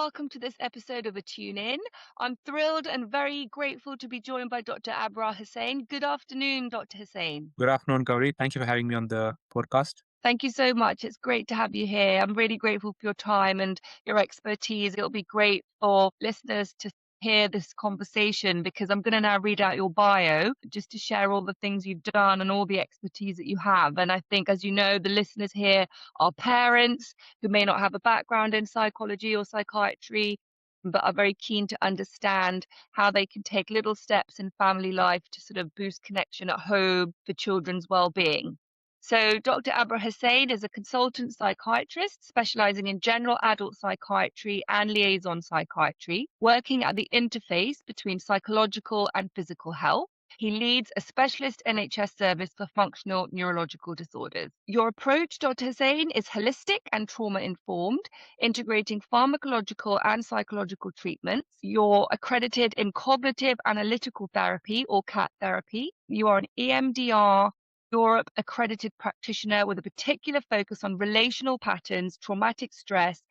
welcome to this episode of A Tune In. I'm thrilled and very grateful to be joined by Dr. Abrar Hussain. Good afternoon, Dr. Hussain. Good afternoon, Gauri. Thank you for having me on the podcast. Thank you so much. It's great to have you here. I'm really grateful for your time and your expertise. It'll be great for listeners to hear this conversation because I'm going to now read out your bio just to share all the things you've done and all the expertise that you have. And I think, as you know, the listeners here are parents who may not have a background in psychology or psychiatry, but are very keen to understand how they can take little steps in family life to sort of boost connection at home for children's well-being. So, Dr. Abrar Hussain is a consultant psychiatrist specializing in general adult psychiatry and liaison psychiatry, working at the interface between psychological and physical health. He leads a specialist NHS service for functional neurological disorders. Your approach, Dr. Hussain, is holistic and trauma informed, integrating pharmacological and psychological treatments. You're accredited in cognitive analytical therapy or CAT therapy. You are an EMDR Europe accredited practitioner with a particular focus on relational patterns, traumatic stress,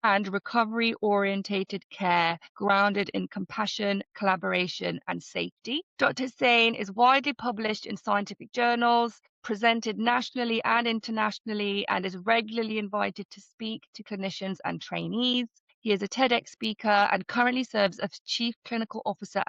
and recovery orientated care grounded in compassion, collaboration, and safety. Dr. Hussain is widely published in scientific journals, presented nationally and internationally, and is regularly invited to speak to clinicians and trainees. He is a TEDx speaker and currently serves as Chief Clinical Officer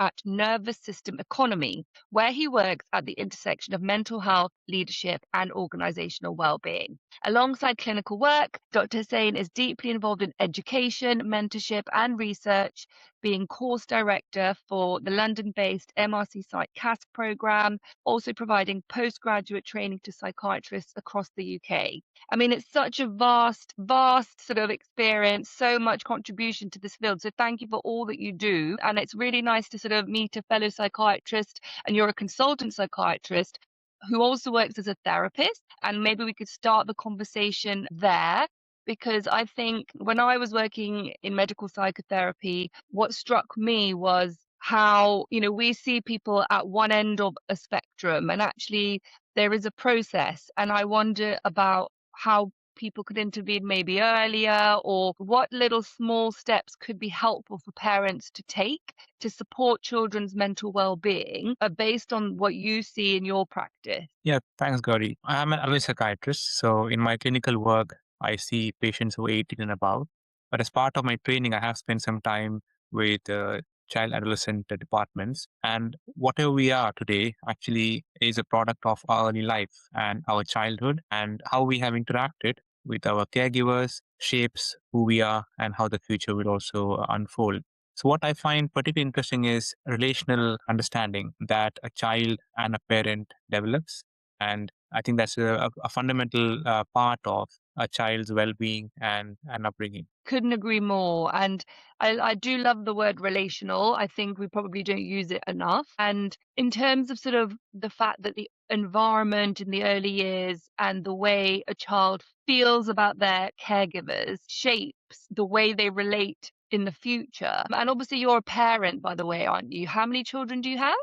at Nervous System Economy, where he works at the intersection of mental health, leadership, and organizational well-being. Alongside clinical work, Dr. Hussain is deeply involved in education, mentorship, and research, being course director for the London-based MRC Psych CAS program, also providing postgraduate training to psychiatrists across the UK. I mean, it's such a vast sort of experience, so much contribution to this field. So thank you for all that you do. And it's really nice to sort of meet a fellow psychiatrist, and you're a consultant psychiatrist who also works as a therapist. And maybe we could start the conversation there. Because I think when I was working in medical psychotherapy, what struck me was how, we see people at one end of a spectrum, and actually there is a process. And I wonder about how people could intervene maybe earlier, or what little small steps could be helpful for parents to take to support children's mental well-being based on what you see in your practice. Yeah, thanks, Gauri. I'm an adult psychiatrist. So in my clinical work, I see patients who are 18 and above. But as part of my training, I have spent some time with child adolescent departments. And whatever we are today actually is a product of our early life and our childhood, and how we have interacted with our caregivers shapes who we are and how the future will also unfold. So what I find particularly interesting is relational understanding that a child and a parent develops. And I think that's a fundamental part of a child's well-being and upbringing. Couldn't agree more. And I do love the word relational. I think we probably don't use it enough. And in terms of sort of the fact that the environment in the early years and the way a child feels about their caregivers shapes the way they relate in the future. And obviously, you're a parent, by the way, aren't you? How many children do you have?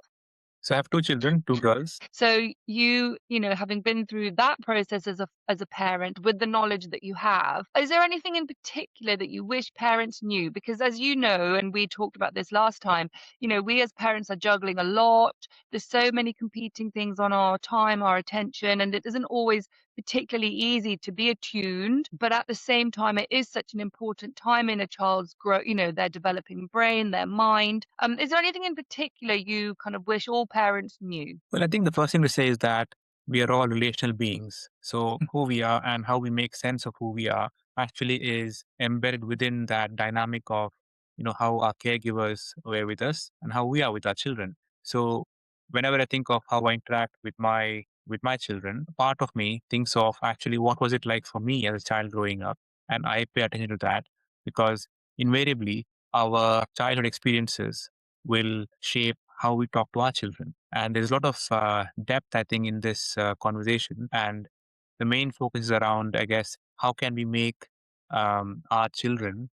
So I have two children, two girls. So having been through that process as a parent with the knowledge that you have, is there anything in particular that you wish parents knew? Because as you know, and we talked about this last time, we as parents are juggling a lot. There's so many competing things on our time, our attention, and it isn't always particularly easy to be attuned, but at the same time, it is such an important time in a child's growth, their developing brain, their mind. Is there anything in particular you kind of wish all parents knew? Well, I think the first thing to say is that we are all relational beings. So who we are and how we make sense of who we are actually is embedded within that dynamic of, how our caregivers were with us and how we are with our children. So whenever I think of how I interact with my children, part of me thinks of actually what was it like for me as a child growing up. And I pay attention to that because invariably our childhood experiences will shape how we talk to our children. And there's a lot of depth, I think, in this conversation. And the main focus is around, I guess, how can we make our children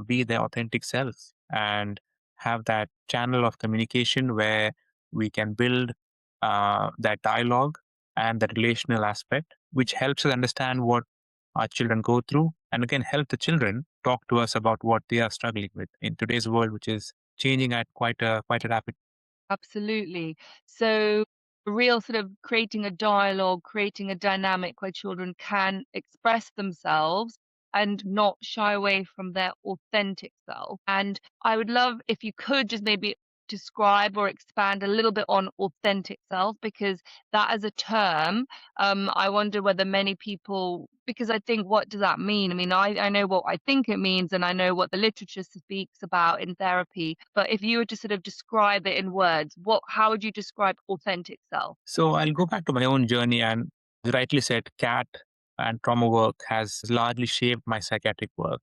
be their authentic selves and have that channel of communication where we can build that dialogue and the relational aspect, which helps us understand what our children go through and again help the children talk to us about what they are struggling with in today's world, which is changing at quite a rapid. Absolutely. So, real sort of creating a dialogue, creating a dynamic where children can express themselves and not shy away from their authentic self. And I would love if you could just maybe describe or expand a little bit on authentic self, because that as a term, I wonder whether many people, because I think, what does that mean? I mean, I know what I think it means and I know what the literature speaks about in therapy. But if you were to sort of describe it in words, how would you describe authentic self? So I'll go back to my own journey, and you rightly said, CAT and trauma work has largely shaped my psychiatric work.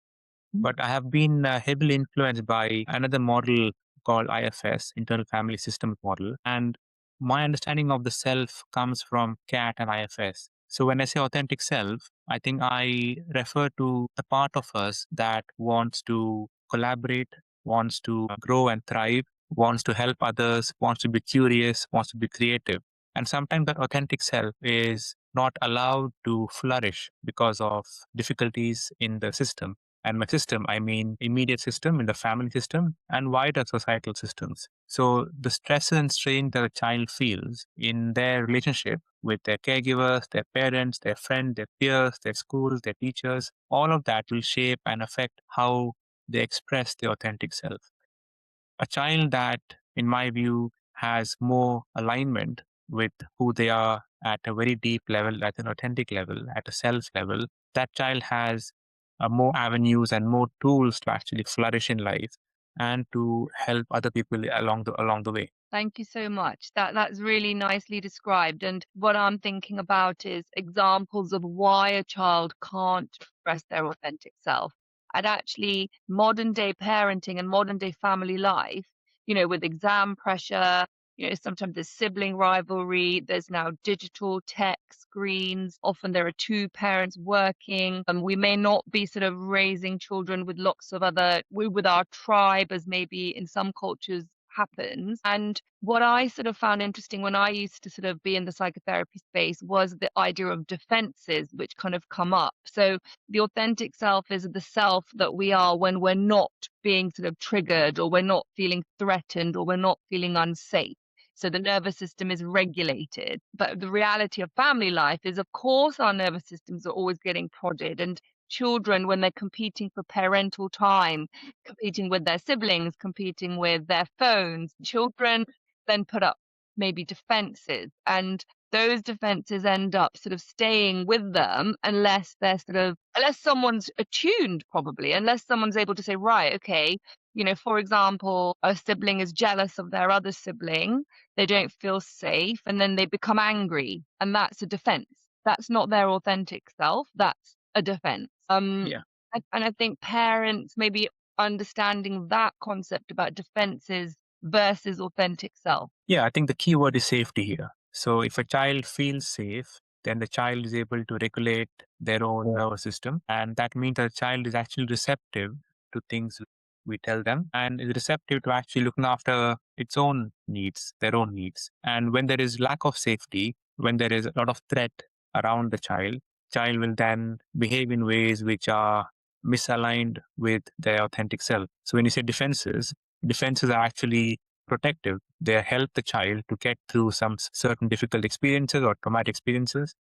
But I have been heavily influenced by another model called IFS, Internal Family Systems Model. And my understanding of the self comes from CAT and IFS. So when I say authentic self, I think I refer to the part of us that wants to collaborate, wants to grow and thrive, wants to help others, wants to be curious, wants to be creative. And sometimes that authentic self is not allowed to flourish because of difficulties in the system. And by system, I mean immediate system, in the family system, and wider societal systems. So the stress and strain that a child feels in their relationship with their caregivers, their parents, their friends, their peers, their schools, their teachers, all of that will shape and affect how they express their authentic self. A child that, in my view, has more alignment with who they are at a very deep level, at an authentic level, at a self level, that child has more avenues and more tools to actually flourish in life and to help other people along the way. Thank you so much. That's really nicely described. And what I'm thinking about is examples of why a child can't express their authentic self. And actually, modern day parenting and modern day family life, with exam pressure, sometimes there's sibling rivalry, there's now digital tech screens. Often there are two parents working, and we may not be sort of raising children with lots of with our tribe, as maybe in some cultures happens. And what I sort of found interesting when I used to sort of be in the psychotherapy space was the idea of defenses, which kind of come up. So the authentic self is the self that we are when we're not being sort of triggered, or we're not feeling threatened, or we're not feeling unsafe. So the nervous system is regulated. But the reality of family life is, of course, our nervous systems are always getting prodded. And children, when they're competing for parental time, competing with their siblings, competing with their phones, children then put up maybe defenses. And those defenses end up sort of staying with them unless unless someone's attuned, probably, unless someone's able to say, right, okay, for example, a sibling is jealous of their other sibling, they don't feel safe, and then they become angry. And that's a defense. That's not their authentic self. That's a defense. Yeah. And I think parents maybe understanding that concept about defenses versus authentic self. Yeah, I think the key word is safety here. So if a child feels safe, then the child is able to regulate their own nervous system. And that means that the child is actually receptive to things we tell them, and is receptive to actually looking after its own needs, their own needs. And when there is lack of safety, when there is a lot of threat around the child will then behave in ways which are misaligned with their authentic self. So when you say defenses are actually protective. They help the child to get through some certain difficult experiences or traumatic experiences.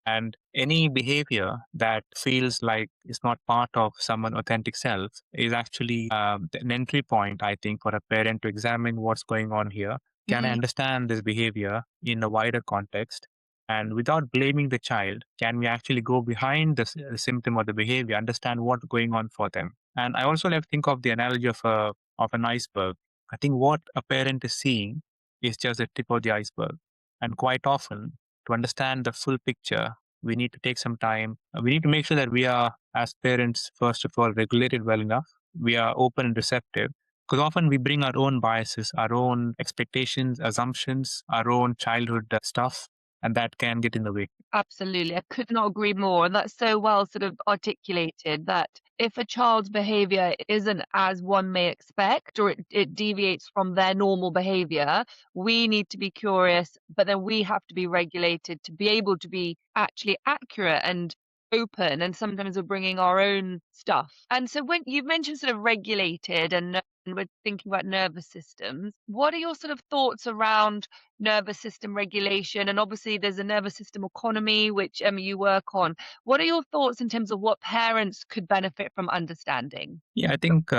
And any behavior that feels like it's not part of someone's authentic self is actually an entry point, I think, for a parent to examine what's going on here. Can I Mm, understand this behavior in a wider context? And without blaming the child, can we actually go behind the symptom or the behavior, understand what's going on for them? And I also like to think of the analogy of an iceberg. I think what a parent is seeing is just the tip of the iceberg. And quite often, to understand the full picture, we need to take some time. We need to make sure that we are, as parents, first of all, regulated well enough. We are open and receptive. Because often we bring our own biases, our own expectations, assumptions, our own childhood stuff, and that can get in the way. absolutely. I could not agree more. And that's so well sort of articulated, that if a child's behavior isn't as one may expect, or it deviates from their normal behavior, we need to be curious, but then we have to be regulated to be able to be actually accurate and open, and sometimes we're bringing our own stuff. And so when you've mentioned sort of regulated and we're thinking about nervous systems, what are your sort of thoughts around nervous system regulation? And obviously there's a nervous system economy, which you work on. What are your thoughts in terms of what parents could benefit from understanding? Yeah, I think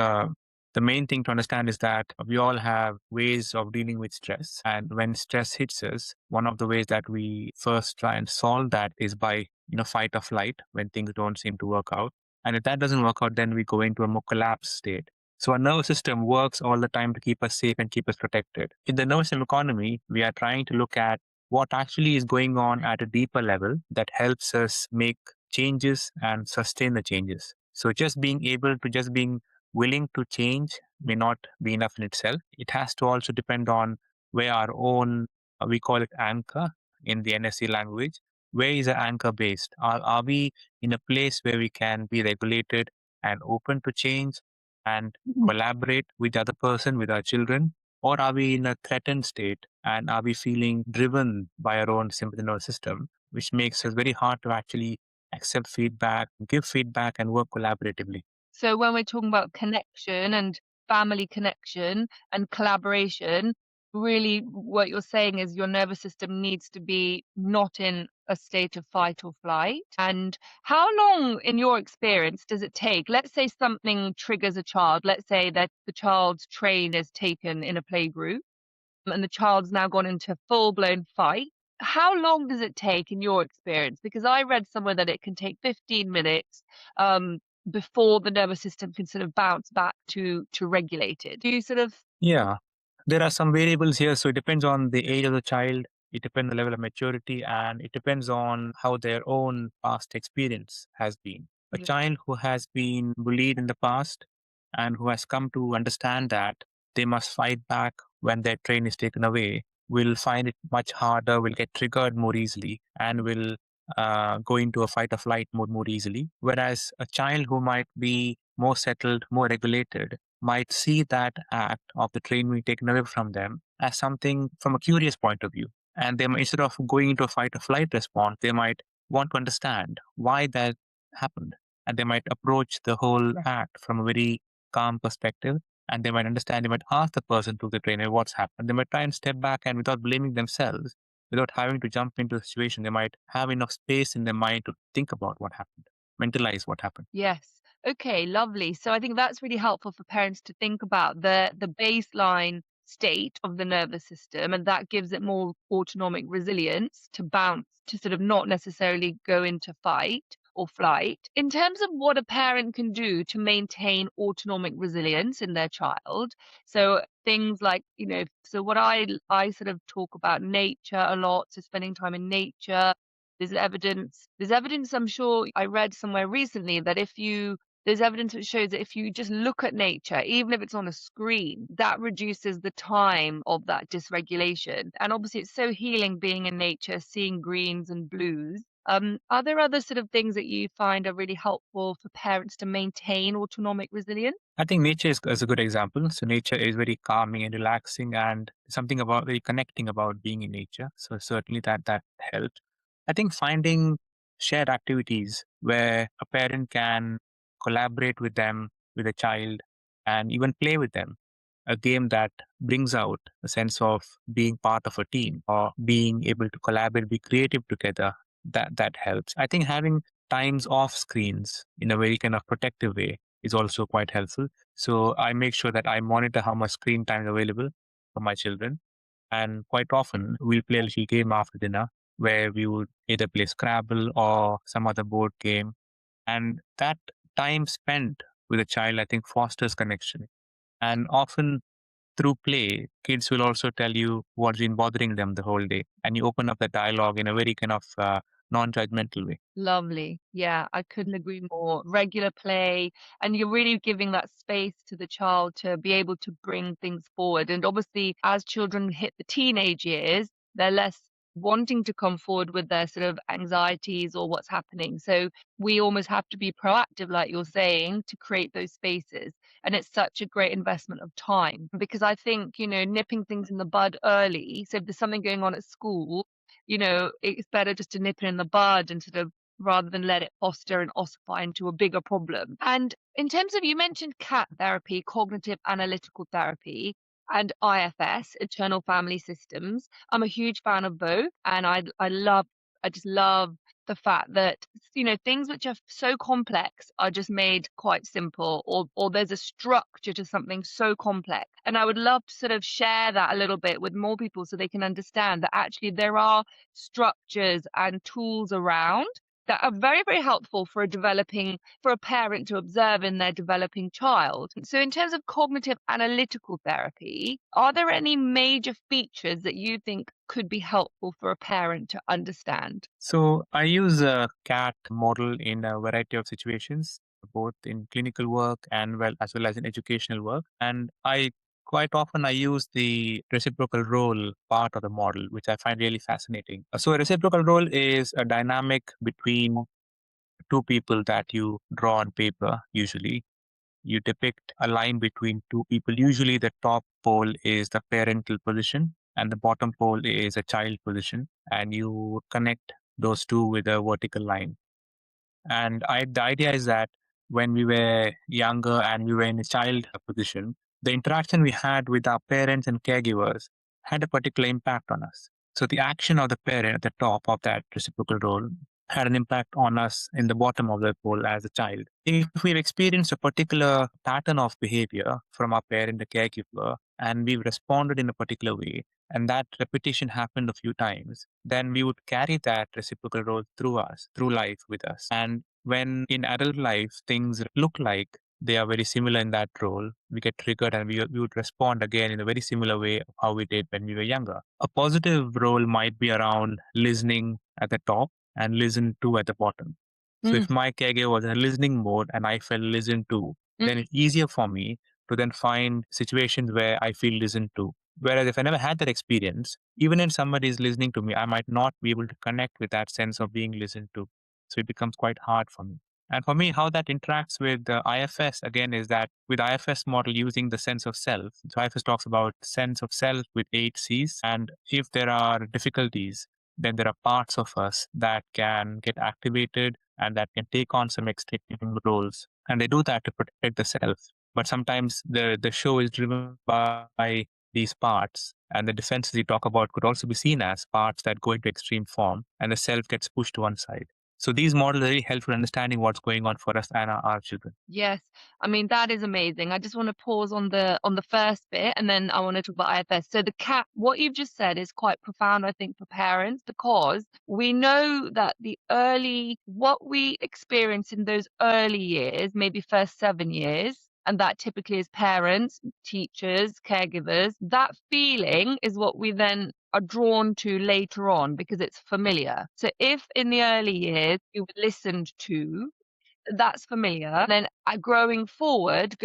the main thing to understand is that we all have ways of dealing with stress. And when stress hits us, one of the ways that we first try and solve that is by, fight or flight when things don't seem to work out. And if that doesn't work out, then we go into a more collapsed state. So our nervous system works all the time to keep us safe and keep us protected. In the nervous system economy, we are trying to look at what actually is going on at a deeper level that helps us make changes and sustain the changes. So just being willing to change may not be enough in itself. It has to also depend on where our own, we call it anchor in the NSC language. Where is the anchor based? Are we in a place where we can be regulated and open to change and collaborate with the other person, with our children? Or are we in a threatened state and are we feeling driven by our own sympathetic nervous system, which makes it very hard to actually accept feedback, give feedback, and work collaboratively? So when we're talking about connection and family connection and collaboration, really what you're saying is your nervous system needs to be not in a state of fight or flight. And how long, in your experience, does it take? Let's say something triggers a child. Let's say that the child's train is taken in a playgroup and the child's now gone into full-blown fight. How long does it take in your experience? Because I read somewhere that it can take 15 minutes um, before the nervous system can sort of bounce back to regulated. Do you sort of Yeah, there are some variables here. So it depends on the age of the child, it depends on the level of maturity, and it depends on how their own past experience has been. A Yeah. child who has been bullied in the past and who has come to understand that they must fight back when their train is taken away will find it much harder, will get triggered more easily, and will go into a fight or flight mode more easily. Whereas a child who might be more settled, more regulated, might see that act of the train being taken away from them as something from a curious point of view. And they might, instead of going into a fight or flight response, they might want to understand why that happened. And they might approach the whole act from a very calm perspective. And they might understand, they might ask the person who took the train what's happened. They might try and step back and without blaming themselves, without having to jump into a situation, they might have enough space in their mind to think about what happened, mentalize what happened. Yes. Okay, lovely. So I think that's really helpful for parents to think about the baseline state of the nervous system, and that gives it more autonomic resilience to bounce, to sort of not necessarily go into fight or flight. In terms of what a parent can do to maintain autonomic resilience in their child, so things like, so what I sort of talk about nature a lot, so spending time in nature. There's evidence I'm sure I read somewhere recently that if you there's evidence which shows that if you just look at nature, even if it's on a screen, that reduces the time of that dysregulation. And obviously it's so healing being in nature, seeing greens and blues. Are there other sort of things that you find are really helpful for parents to maintain autonomic resilience? I think nature is a good example. So nature is very calming and relaxing, and something about very connecting about being in nature. So certainly that helped. I think finding shared activities where a parent can collaborate with them, with a child, and even play with them. A game that brings out a sense of being part of a team or being able to collaborate, be creative together. That helps. I think having times off screens in a very kind of protective way is also quite helpful. So I make sure that I monitor how much screen time is available for my children. And quite often we'll play a little game after dinner where we would either play Scrabble or some other board game. And that time spent with a child, I think, fosters connection. And often through play, kids will also tell you what's been bothering them the whole day. And you open up the dialogue in a very kind of non judgmental way. Lovely. Yeah, I couldn't agree more. Regular play, and you're really giving that space to the child to be able to bring things forward. And obviously, as children hit the teenage years, they're less wanting to come forward with their sort of anxieties or what's happening. So we almost have to be proactive, like you're saying, to create those spaces. And it's such a great investment of time because I think, nipping things in the bud early. So if there's something going on at school, it's better just to nip it in the bud and sort of rather than let it foster and ossify into a bigger problem. And in terms of, you mentioned CAT therapy, cognitive analytical therapy, and IFS, internal family systems. I'm a huge fan of both, and I just love the fact that, things which are so complex are just made quite simple, or there's a structure to something so complex. And I would love to sort of share that a little bit with more people so they can understand that actually there are structures and tools around that are very, very helpful for a parent to observe in their developing child. So in terms of cognitive analytical therapy, are there any major features that you think could be helpful for a parent to understand? So I use a CAT model in a variety of situations, both in clinical work and well as in educational work. And I quite often I use the reciprocal role part of the model, which I find really fascinating. So a reciprocal role is a dynamic between two people that you draw on paper. Usually, you depict a line between two people. Usually, the top pole is the parental position, and the bottom pole is a child position, and you connect those two with a vertical line. And the idea is that when we were younger and we were in a child position, the interaction we had with our parents and caregivers had a particular impact on us. So the action of the parent at the top of that reciprocal role had an impact on us in the bottom of the pole as a child. If we've experienced a particular pattern of behavior from our parent, the caregiver, and we've responded in a particular way, and that repetition happened a few times, then we would carry that reciprocal role through life with us. And when in adult life things look like they are very similar in that role, we get triggered and we would respond again in a very similar way of how we did when we were younger. A positive role might be around listening at the top and listen to at the bottom. So Mm, if my caregiver was in a listening mode and I felt listened to, mm, then it's easier for me to then find situations where I feel listened to. Whereas if I never had that experience, even if somebody is listening to me, I might not be able to connect with that sense of being listened to. So it becomes quite hard for me. And for me, how that interacts with the IFS again is that with IFS model using the sense of self. So IFS talks about sense of self with 8 C's. And if there are difficulties, then there are parts of us that can get activated and that can take on some extreme roles. And they do that to protect the self. But sometimes the show is driven by these parts, and the defenses you talk about could also be seen as parts that go into extreme form and the self gets pushed to one side. So these models are really helpful in understanding what's going on for us and our children. yes. I mean, that is amazing. I just want to pause on the first bit, and then I want to talk about IFS. So the cat, what you've just said is quite profound, I think, for parents, because we know that what we experience in those early years, maybe first 7 years, and that typically is parents, teachers, caregivers, that feeling is what we then are drawn to later on because it's familiar. So if in the early years you were listened to, that's familiar. Then going forward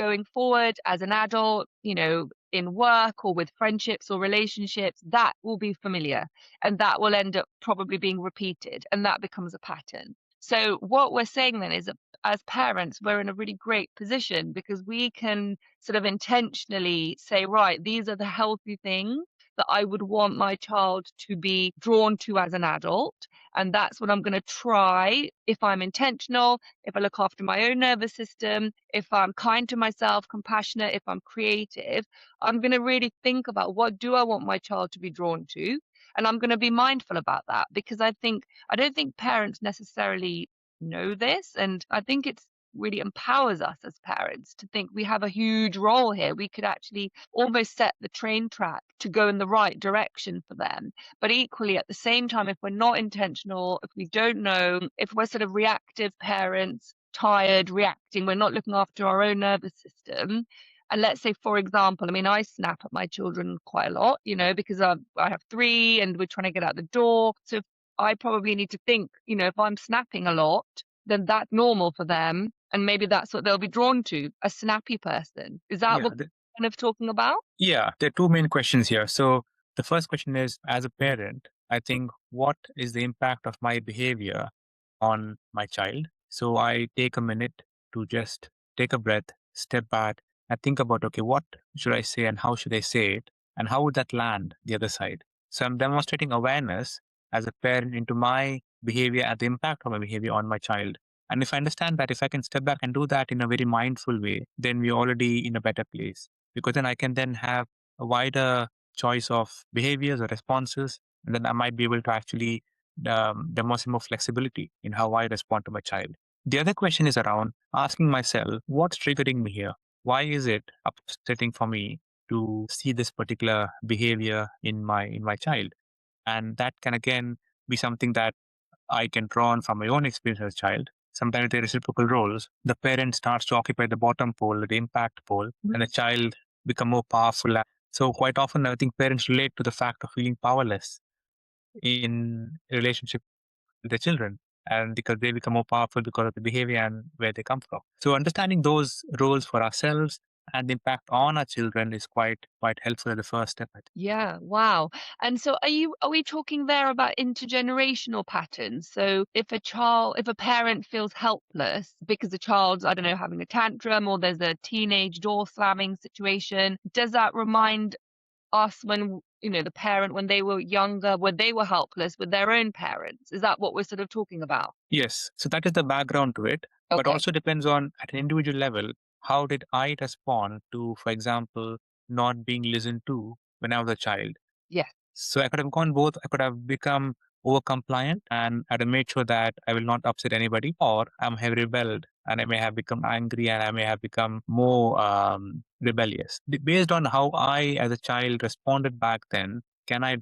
as an adult, in work or with friendships or relationships, that will be familiar, and that will end up probably being repeated, and that becomes a pattern. So what we're saying then is that as parents, we're in a really great position because we can sort of intentionally say, right, these are the healthy things that I would want my child to be drawn to as an adult. And that's what I'm going to try if I'm intentional, if I look after my own nervous system, if I'm kind to myself, compassionate, if I'm creative. I'm going to really think about, what do I want my child to be drawn to? And I'm going to be mindful about that, because I don't think parents necessarily know this. And I think it's really empowers us as parents to think we have a huge role here. We could actually almost set the train track to go in the right direction for them. But equally, at the same time, if we're not intentional, if we don't know, if we're sort of reactive parents, tired, reacting, we're not looking after our own nervous system. And let's say, for example, I mean, I snap at my children quite a lot, because I have three and we're trying to get out the door. So I probably need to think, if I'm snapping a lot, then that's normal for them. And maybe that's what they'll be drawn to, a snappy person. Is that Yeah, what we're kind of talking about? yeah, there are two main questions here. So the first question is, as a parent, I think, what is the impact of my behavior on my child? So I take a minute to just take a breath, step back, and think about, okay, what should I say and how should I say it? And how would that land the other side? So I'm demonstrating awareness as a parent into my behavior and the impact of my behavior on my child. And if I understand that, if I can step back and do that in a very mindful way, then we're already in a better place, because then I can then have a wider choice of behaviors or responses. And then I might be able to actually demonstrate more flexibility in how I respond to my child. The other question is around asking myself, what's triggering me here? Why is it upsetting for me to see this particular behavior in my child? And that can again be something that I can draw on from my own experience as a child. Sometimes the reciprocal roles, the parent starts to occupy the bottom pole, the impact pole, and the child become more powerful. So quite often, I think parents relate to the fact of feeling powerless in relationship with their children, and because they become more powerful because of the behavior and where they come from. So understanding those roles for ourselves and the impact on our children is quite helpful as the first step, I think. Yeah, wow. And so are we talking there about intergenerational patterns? So if a parent feels helpless because the child's, I don't know, having a tantrum or there's a teenage door slamming situation, does that remind us when, you know, the parent when they were younger, when they were helpless with their own parents? Is that what we're sort of talking about? Yes, so that is the background to it, but Okay. also depends on at an individual level, how did I respond to, for example, not being listened to when I was a child? Yes. So I could have gone both. I could have become over compliant and I'd have made sure that I will not upset anybody, or I may have rebelled and I may have become angry and I may have become more rebellious. Based on how I, as a child, responded back then, can I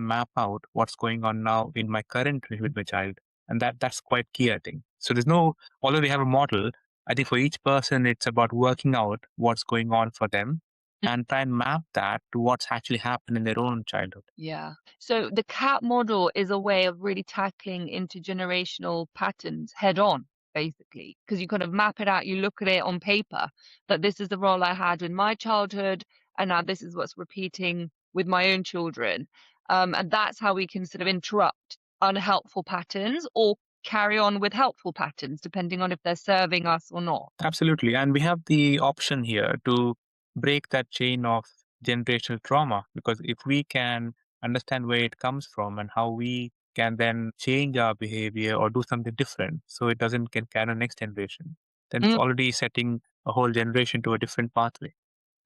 map out what's going on now in my current relationship with my child? And that's quite key, I think. So there's no, although we have a model, I think for each person, it's about working out what's going on for them and try and map that to what's actually happened in their own childhood. Yeah. So the CAT model is a way of really tackling intergenerational patterns head on, basically, because you kind of map it out, you look at it on paper, that this is the role I had in my childhood, and now this is what's repeating with my own children. And that's how we can sort of interrupt unhelpful patterns or carry on with helpful patterns, depending on if they're serving us or not. Absolutely. And we have the option here to break that chain of generational trauma, because if we can understand where it comes from and how we can then change our behavior or do something different so it doesn't get carried on next generation, then it's already setting a whole generation to a different pathway.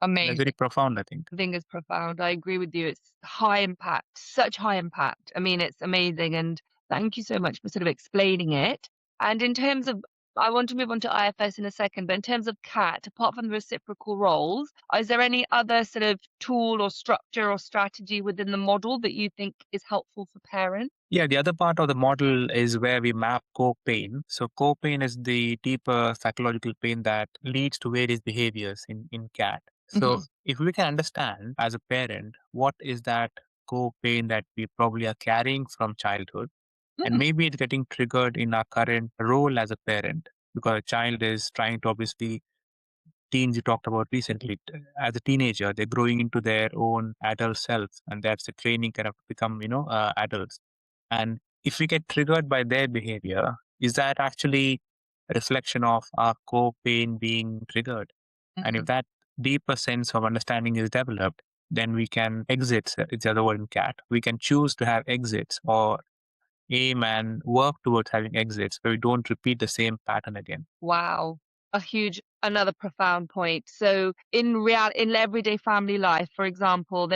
That's very Amazing. profound, I think. I think is profound. I agree with you. It's high impact, such high impact. I mean, it's amazing. And thank you so much for sort of explaining it. And in terms of, I want to move on to IFS in a second, but in terms of CAT, apart from the reciprocal roles, is there any other sort of tool or structure or strategy within the model that you think is helpful for parents? Yeah, the other part of the model is where we map core pain. So core pain is the deeper psychological pain that leads to various behaviors in cat. So Hmm. if we can understand as a parent, what is that core pain that we probably are carrying from childhood, and maybe it's getting triggered in our current role as a parent, because a child is trying to obviously, teens you talked about recently, as a teenager, they're growing into their own adult selves, and that's the training kind of become, adults. And if we get triggered by their behavior, is that actually a reflection of our core pain being triggered? And if Hmm. that deeper sense of understanding is developed, then we can exit, it's the other word in cat. We can choose to have exits or aim and work towards having exits where we don't repeat the same pattern again. Wow, another profound point. So in everyday family life, for example,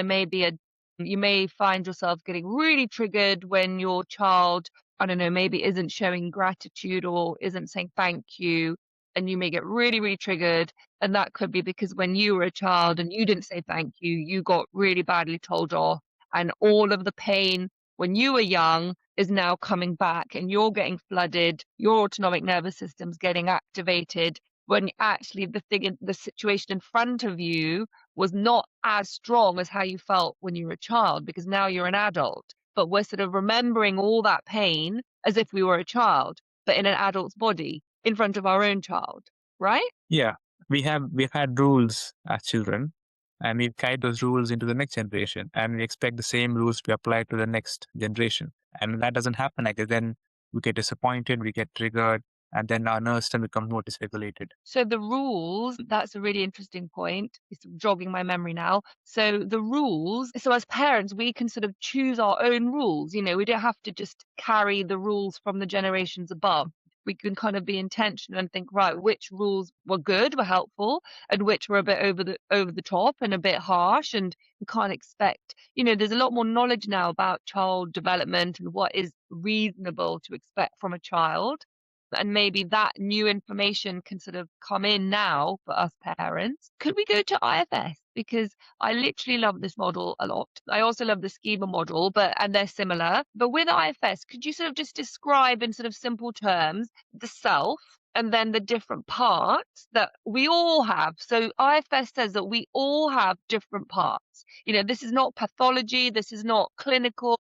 you may find yourself getting really triggered when your child, I don't know, maybe isn't showing gratitude or isn't saying thank you, and you may get really, really triggered. And that could be because when you were a child and you didn't say thank you, you got really badly told off, and all of the pain when you were young is now coming back and you're getting flooded, your autonomic nervous system's getting activated when actually the situation in front of you was not as strong as how you felt when you were a child because now you're an adult. But we're sort of remembering all that pain as if we were a child, but in an adult's body in front of our own child, right? Yeah, we've had rules as children, and we've carried those rules into the next generation, and we expect the same rules to be applied to the next generation. And when that doesn't happen, like then we get disappointed, we get triggered, and then our nervous system becomes more dysregulated. So the rules, that's a really interesting point. It's jogging my memory now. So the rules, so as parents, we can sort of choose our own rules. You know, we don't have to just carry the rules from the generations above. We can kind of be intentional and think, right, which rules were good, were helpful, and which were a bit over the top and a bit harsh, and we can't expect. You know, there's a lot more knowledge now about child development and what is reasonable to expect from a child, and maybe that new information can sort of come in now for us parents. Could we go to IFS? Because I literally love this model a lot. I also love the schema model, and they're similar. But with IFS, could you sort of just describe in sort of simple terms the self and then the different parts that we all have? So IFS says that we all have different parts. You know, this is not pathology, this is not clinical.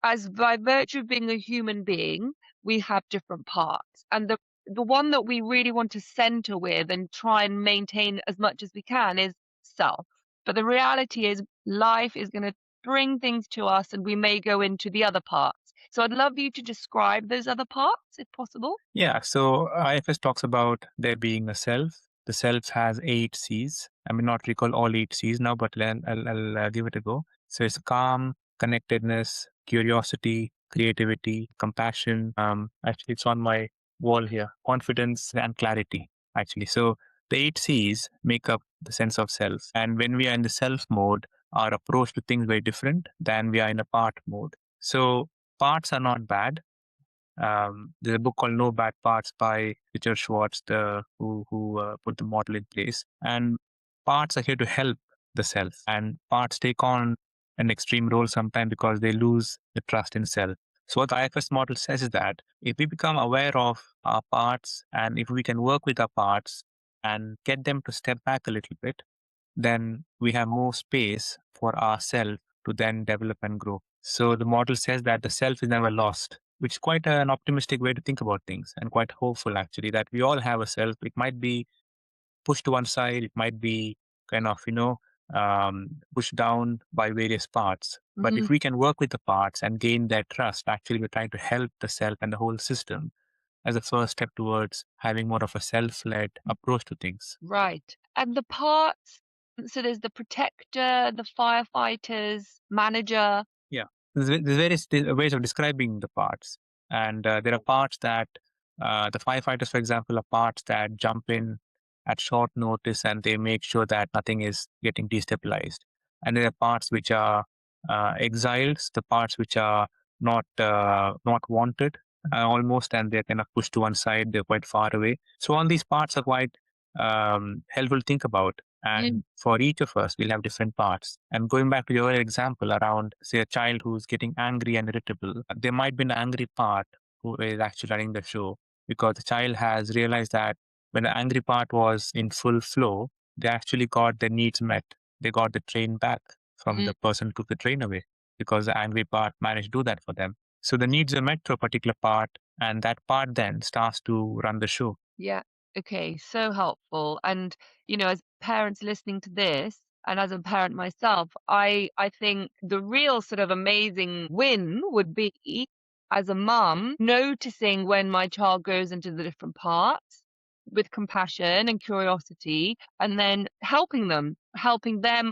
As by virtue of being a human being, we have different parts. And the one that we really want to center with and try and maintain as much as we can is self. But the reality is life is going to bring things to us and we may go into the other parts. So I'd love you to describe those other parts if possible. Yeah, so IFS talks about there being a self. The self has 8 C's. I may not recall all 8 C's now, but I'll give it a go. So it's calm, connectedness, curiosity, creativity, compassion. Actually, it's on my wall here. Confidence and clarity. Actually, so the 8 C's make up the sense of self. And when we are in the self mode, our approach to things very different than we are in a part mode. So parts are not bad. There's a book called No Bad Parts by Richard Schwartz, who put the model in place. And parts are here to help the self, and parts take on an extreme role sometimes because they lose the trust in self. So what the IFS model says is that if we become aware of our parts, and if we can work with our parts and get them to step back a little bit, then we have more space for ourself to then develop and grow. So the model says that the self is never lost, which is quite an optimistic way to think about things, and quite hopeful actually, that we all have a self. It might be pushed to one side, it might be kind of, pushed down by various parts. But Mm, if we can work with the parts and gain their trust, actually we're trying to help the self and the whole system as a first step towards having more of a self-led approach to things. right. And the parts, so there's the protector, the firefighters, manager. Yeah, there's various ways of describing the parts, and there are parts that the firefighters, for example, are parts that jump in at short notice and they make sure that nothing is getting destabilized. And there are parts which are exiles, the parts which are not wanted almost, and they're kind of pushed to one side. They're quite far away. So all these parts are quite helpful to think about. Mm, And for each of us, we'll have different parts. And going back to your example around, say, a child who's getting angry and irritable, there might be an angry part who is actually running the show, because the child has realized that when the angry part was in full flow, they actually got their needs met. They got the train back from mm. the person who took the train away, because the angry part managed to do that for them. So the needs are met to a particular part, and that part then starts to run the show. Yeah. Okay. So helpful. And, you know, as parents listening to this, and as a parent myself, I think the real sort of amazing win would be as a mum noticing when my child goes into the different parts with compassion and curiosity, and then helping them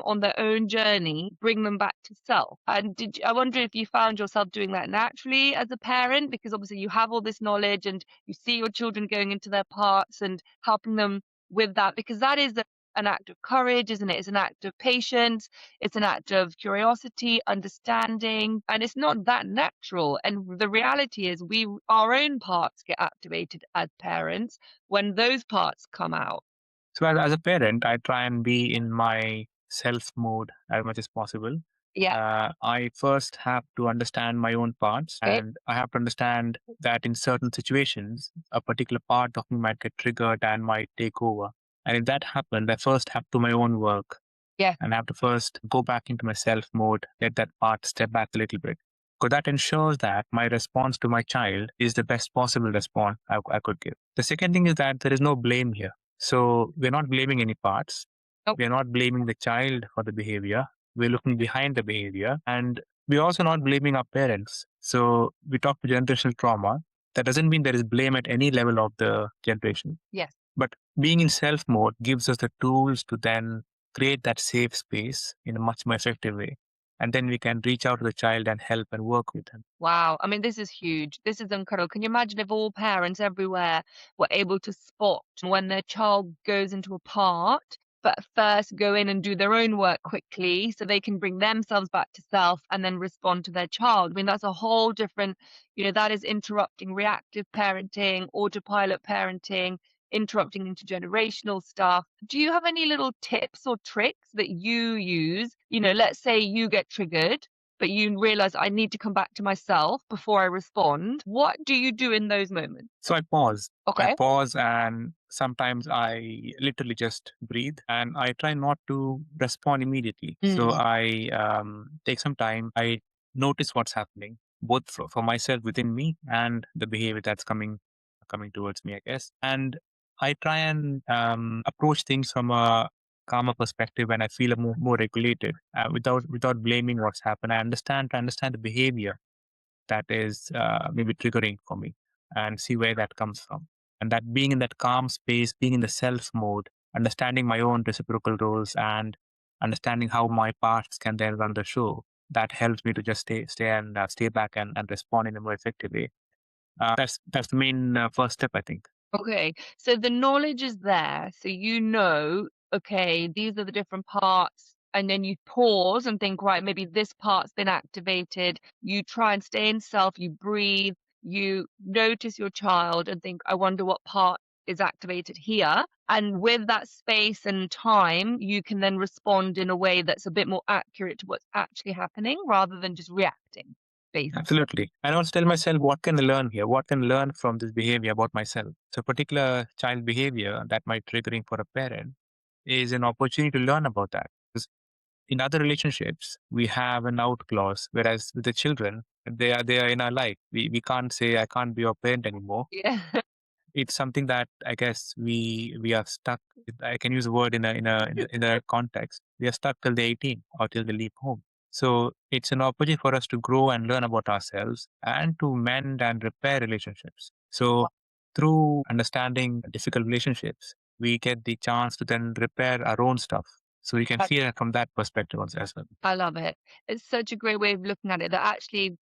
on their own journey, bring them back to self. And I wonder if you found yourself doing that naturally as a parent, because obviously you have all this knowledge and you see your children going into their parts and helping them with that, because that is an act of courage, isn't it? It's an act of patience. It's an act of curiosity, understanding, and it's not that natural. And the reality is, our own parts get activated as parents when those parts come out. So as a parent, I try and be in my self mode as much as possible. Yeah. I first have to understand my own parts, Okay. and I have to understand that in certain situations, a particular part of me might get triggered and might take over. And if that happens, I first have to do my own work, Yeah. and I have to first go back into my self mode, let that part step back a little bit. Because that ensures that my response to my child is the best possible response I could give. The second thing is that there is no blame here. So we're not blaming any parts. Nope. We're not blaming the child for the behavior. We're looking behind the behavior. And we're also not blaming our parents. So we talk to generational trauma. That doesn't mean there is blame at any level of the generation. Yes. But being in self mode gives us the tools to then create that safe space in a much more effective way. And then we can reach out to the child and help and work with them. Wow. I mean, this is huge. This is incredible. Can you imagine if all parents everywhere were able to spot when their child goes into a part, but first go in and do their own work quickly so they can bring themselves back to self and then respond to their child? I mean, that's a whole different, that is interrupting reactive parenting, autopilot parenting, interrupting intergenerational stuff. Do you have any little tips or tricks that you use? Let's say you get triggered but you realize I need to come back to myself before I respond. What do you do in those moments? So I pause. I Okay. pause and sometimes I literally just breathe and I try not to respond immediately. So Mm. I take some time. I notice what's happening, both for myself within me and the behavior that's coming towards me, I guess. And I try and approach things from a calmer perspective when I feel more regulated, without blaming what's happened. I understand the behavior that is maybe triggering for me and see where that comes from. And that being in that calm space, being in the self mode, understanding my own reciprocal roles and understanding how my parts can then run the show, that helps me to just stay back and respond in a more effective way. That's the main first step, I think. Okay. So the knowledge is there. So okay, these are the different parts. And then you pause and think, right, maybe this part's been activated. You try and stay in self, you breathe, you notice your child and think, I wonder what part is activated here. And with that space and time, you can then respond in a way that's a bit more accurate to what's actually happening rather than just reacting, basically. Absolutely. I also tell myself, what can I learn here? What can I learn from this behavior about myself? So, particular child behavior that might triggering for a parent is an opportunity to learn about that. Because in other relationships, we have an out clause, whereas with the children, they are in our life. We can't say I can't be your parent anymore. Yeah. It's something that I guess we are stuck. I can use a word in a context. We are stuck till they're 18 or till they leave home. So it's an opportunity for us to grow and learn about ourselves and to mend and repair relationships. So through understanding difficult relationships, we get the chance to then repair our own stuff. So you can see it from that perspective also as well. I love it. It's such a great way of looking at it that actually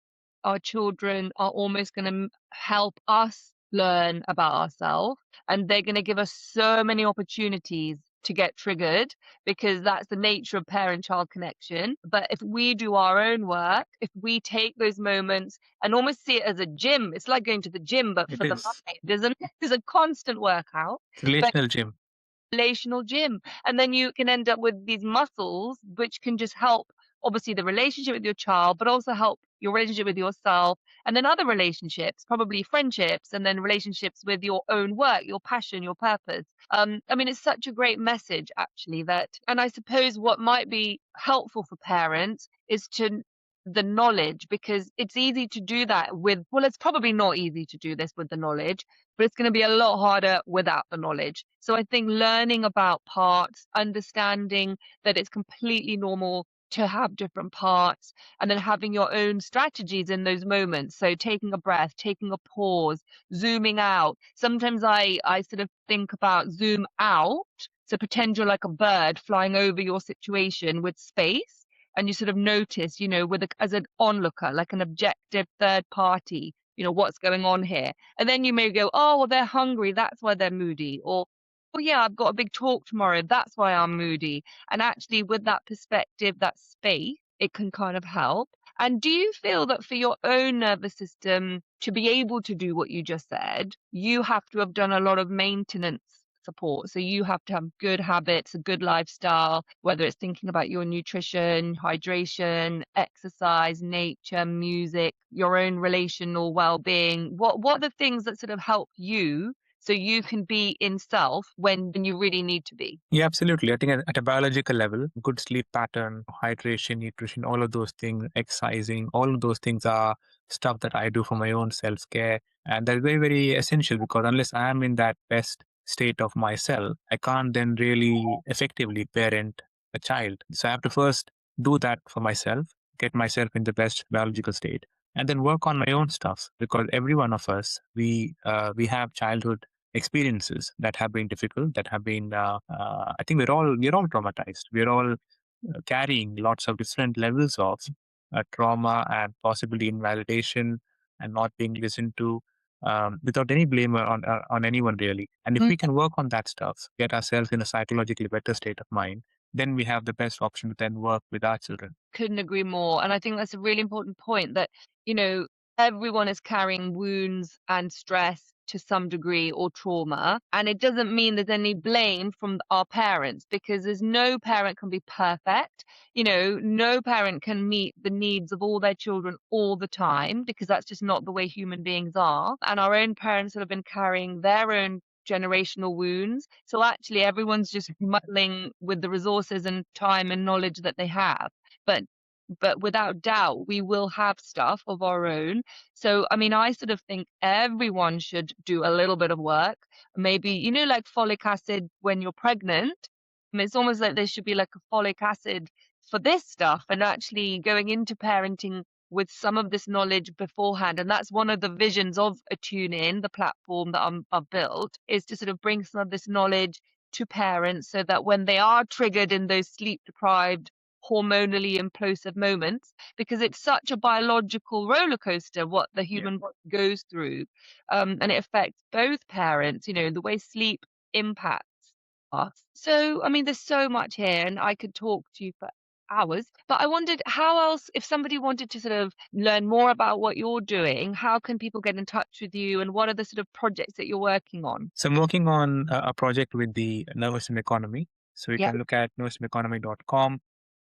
our children are almost going to help us learn about ourselves and they're going to give us so many opportunities to get triggered because that's the nature of parent child connection. But if we do our own work, if we take those moments and almost see it as a gym, it's like going to the gym, but It for the is mind. There's a constant workout. But relational, Jim. relational gym. And then you can end up with these muscles, which can just help, obviously, the relationship with your child, but also help your relationship with yourself. And then other relationships, probably friendships, and then relationships with your own work, your passion, your purpose. I mean, it's such a great message, actually, and I suppose what might be helpful for parents is to the knowledge because it's easy to do that well, it's probably not easy to do this with the knowledge, but it's going to be a lot harder without the knowledge. So I think learning about parts, understanding that it's completely normal to have different parts, and then having your own strategies in those moments. So taking a breath, taking a pause, zooming out. Sometimes I sort of think about zoom out. So pretend you're like a bird flying over your situation with space. And you sort of notice, as an onlooker, like an objective third party, what's going on here. And then you may go, oh, well, they're hungry. That's why they're moody. Or, oh, yeah, I've got a big talk tomorrow. That's why I'm moody. And actually, with that perspective, that space, it can kind of help. And do you feel that for your own nervous system to be able to do what you just said, you have to have done a lot of maintenance support? So you have to have good habits, a good lifestyle, whether it's thinking about your nutrition, hydration, exercise, nature, music, your own relational well-being. What are the things that sort of help you so you can be in self when you really need to be? Yeah, absolutely. I think at a biological level, good sleep pattern, hydration, nutrition, all of those things, exercising, all of those things are stuff that I do for my own self care. And they're very, very essential because unless I am in that best state of myself, I can't then really effectively parent a child. So I have to first do that for myself, get myself in the best biological state. and then work on my own stuff, because every one of us, we have childhood experiences that have been difficult, that have been I think we're all traumatized. We're all carrying lots of different levels of trauma and possibly invalidation and not being listened to, without any blame on anyone really. And if we can work on that stuff, get ourselves in a psychologically better state of mind, then we have the best option to then work with our children. Couldn't agree more. And I think that's a really important point that, you know, everyone is carrying wounds and stress to some degree or trauma. And it doesn't mean there's any blame from our parents, because there's no parent can be perfect. You know, no parent can meet the needs of all their children all the time, because that's just not the way human beings are. And our own parents have been carrying their own generational wounds. So actually everyone's just muddling with the resources and time and knowledge that they have. But without doubt, we will have stuff of our own. So, I mean, I sort of think everyone should do a little bit of work. Maybe, you know, like folic acid when you're pregnant. I mean, it's almost like there should be like a folic acid for this stuff, and actually going into parenting with some of this knowledge beforehand. And that's one of the visions of a Tune In, the platform that I've built, is to sort of bring some of this knowledge to parents so that when they are triggered in those sleep deprived, hormonally implosive moments, because it's such a biological roller coaster what the human body goes through, and it affects both parents, you know, the way sleep impacts us. So I mean, there's so much here and I could talk to you for hours, but I wondered how else, if somebody wanted to sort of learn more about what you're doing, how can people get in touch with you, and what are the sort of projects that you're working on? So I'm working on a project with the nervous system economy. So you Yeah. can look at nervousystemeconomy.com,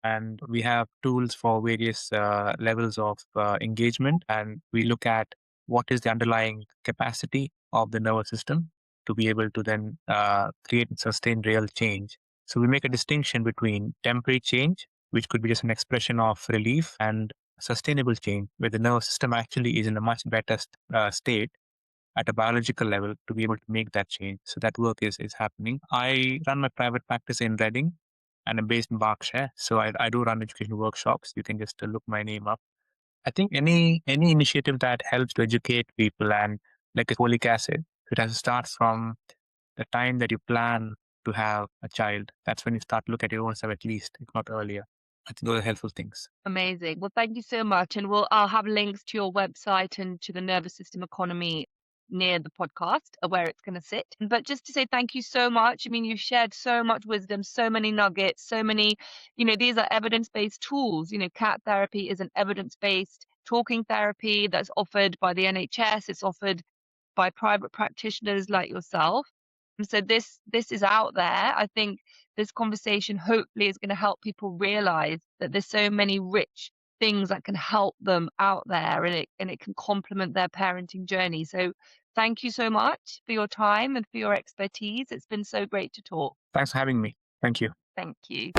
and we have tools for various levels of engagement. And we look at what is the underlying capacity of the nervous system to be able to then create and sustain real change. So we make a distinction between temporary change, which could be just an expression of relief, and sustainable change, where the nervous system actually is in a much better state at a biological level to be able to make that change. So that work is happening. I run my private practice in Reading and I'm based in Berkshire. So I do run education workshops. You can just look my name up. I think any initiative that helps to educate people, and like a folic acid, it has to start from the time that you plan to have a child. That's when you start to look at your own self, at least, if not earlier. I think those are helpful things. Amazing. Well, thank you so much. And I'll have links to your website and to the nervous system economy near the podcast where it's going to sit. But just to say thank you so much. I mean, you've shared so much wisdom, so many nuggets, so many, you know, these are evidence-based tools. You know, cat therapy is an evidence-based talking therapy that's offered by the NHS. It's offered by private practitioners like yourself. And so this is out there. I think this conversation hopefully is going to help people realize that there's so many rich things that can help them out there, and it can complement their parenting journey. So thank you so much for your time and for your expertise. It's been so great to talk. Thanks for having me. Thank you. Thank you.